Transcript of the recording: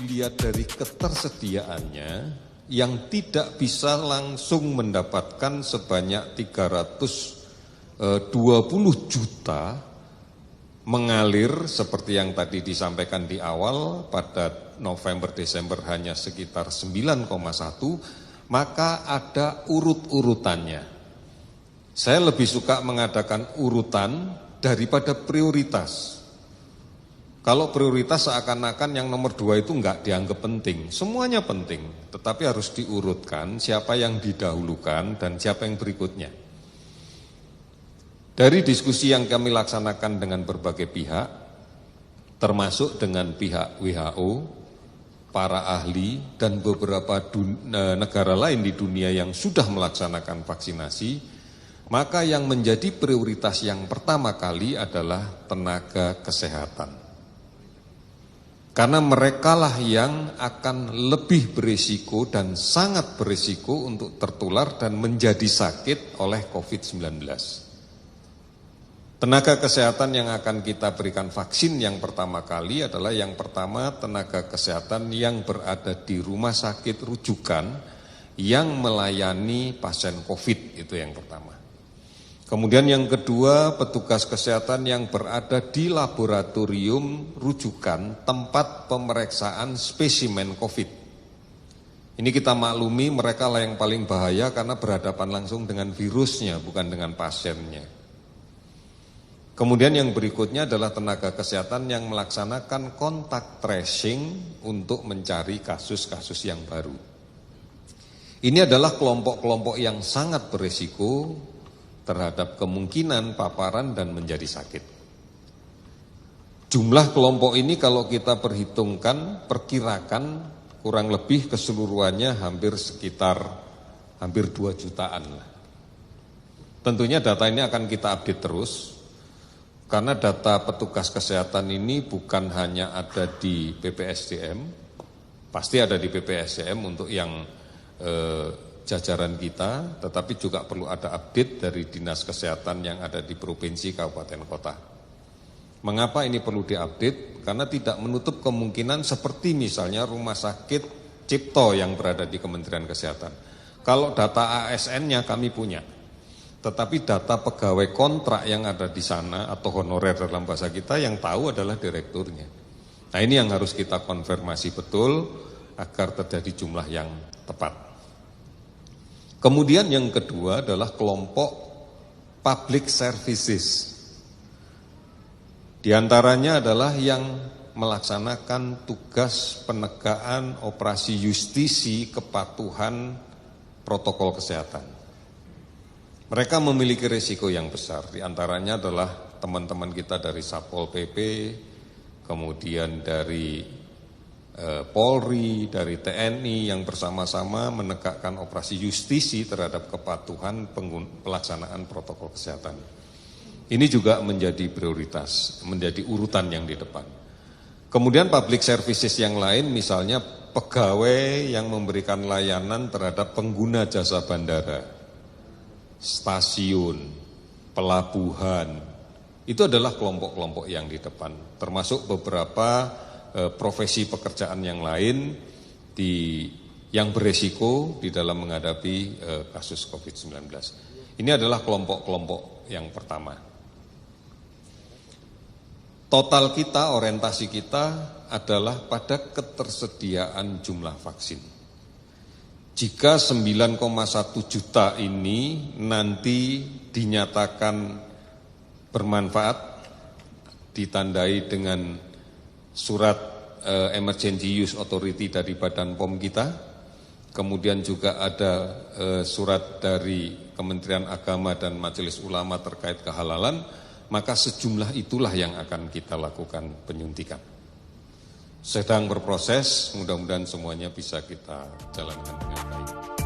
dilihat dari ketersediaannya, yang tidak bisa langsung mendapatkan sebanyak 320 juta mengalir seperti yang tadi disampaikan di awal, pada November-Desember hanya sekitar 9,1, maka ada urut-urutannya. Saya lebih suka mengadakan urutan daripada prioritas. Kalau prioritas seakan-akan yang nomor 2 itu enggak dianggap penting. Semuanya penting, tetapi harus diurutkan siapa yang didahulukan dan siapa yang berikutnya. Dari diskusi yang kami laksanakan dengan berbagai pihak, termasuk dengan pihak WHO, para ahli, dan beberapa negara lain di dunia yang sudah melaksanakan vaksinasi, maka yang menjadi prioritas yang pertama kali adalah tenaga kesehatan. Karena merekalah yang akan lebih berisiko dan sangat berisiko untuk tertular dan menjadi sakit oleh COVID-19. Tenaga kesehatan yang akan kita berikan vaksin yang pertama kali adalah yang pertama tenaga kesehatan yang berada di rumah sakit rujukan yang melayani pasien COVID, itu yang pertama. Kemudian yang kedua, petugas kesehatan yang berada di laboratorium rujukan tempat pemeriksaan spesimen COVID. Ini kita maklumi mereka lah yang paling bahaya karena berhadapan langsung dengan virusnya, bukan dengan pasiennya. Kemudian yang berikutnya adalah tenaga kesehatan yang melaksanakan kontak tracing untuk mencari kasus-kasus yang baru. Ini adalah kelompok-kelompok yang sangat berisiko terhadap kemungkinan paparan dan menjadi sakit. Jumlah kelompok ini kalau kita perhitungkan, perkirakan kurang lebih keseluruhannya hampir 2 jutaan. Tentunya data ini akan kita update terus, karena data petugas kesehatan ini bukan hanya ada di BPSDM, pasti ada di BPSDM untuk yang jajaran kita, tetapi juga perlu ada update dari dinas kesehatan yang ada di provinsi, kabupaten, kota. Mengapa ini perlu diupdate? Karena tidak menutup kemungkinan seperti misalnya rumah sakit Cipto yang berada di Kementerian Kesehatan. Kalau data ASN-nya kami punya, tetapi data pegawai kontrak yang ada di sana atau honorer dalam bahasa kita yang tahu adalah direkturnya. Nah, ini yang harus kita konfirmasi betul agar terjadi jumlah yang tepat. Kemudian yang kedua adalah kelompok public services. Di antaranya adalah yang melaksanakan tugas penegakan operasi justisi kepatuhan protokol kesehatan. Mereka memiliki risiko yang besar, di antaranya adalah teman-teman kita dari Satpol PP, kemudian dari Polri, dari TNI yang bersama-sama menegakkan operasi justisi terhadap kepatuhan pelaksanaan protokol kesehatan. Ini juga menjadi prioritas, menjadi urutan yang di depan. Kemudian public services yang lain, misalnya pegawai yang memberikan layanan terhadap pengguna jasa bandara, stasiun, pelabuhan, itu adalah kelompok-kelompok yang di depan, termasuk beberapa profesi pekerjaan yang lain yang beresiko di dalam menghadapi kasus COVID-19. Ini adalah kelompok-kelompok yang pertama. Total kita, orientasi kita adalah pada ketersediaan jumlah vaksin. Jika 9,1 juta ini nanti dinyatakan bermanfaat, ditandai dengan surat emergency use authority dari Badan POM kita, kemudian juga ada surat dari Kementerian Agama dan Majelis Ulama terkait kehalalan, maka sejumlah itulah yang akan kita lakukan penyuntikan. Sedang berproses, mudah-mudahan semuanya bisa kita jalankan dengan baik.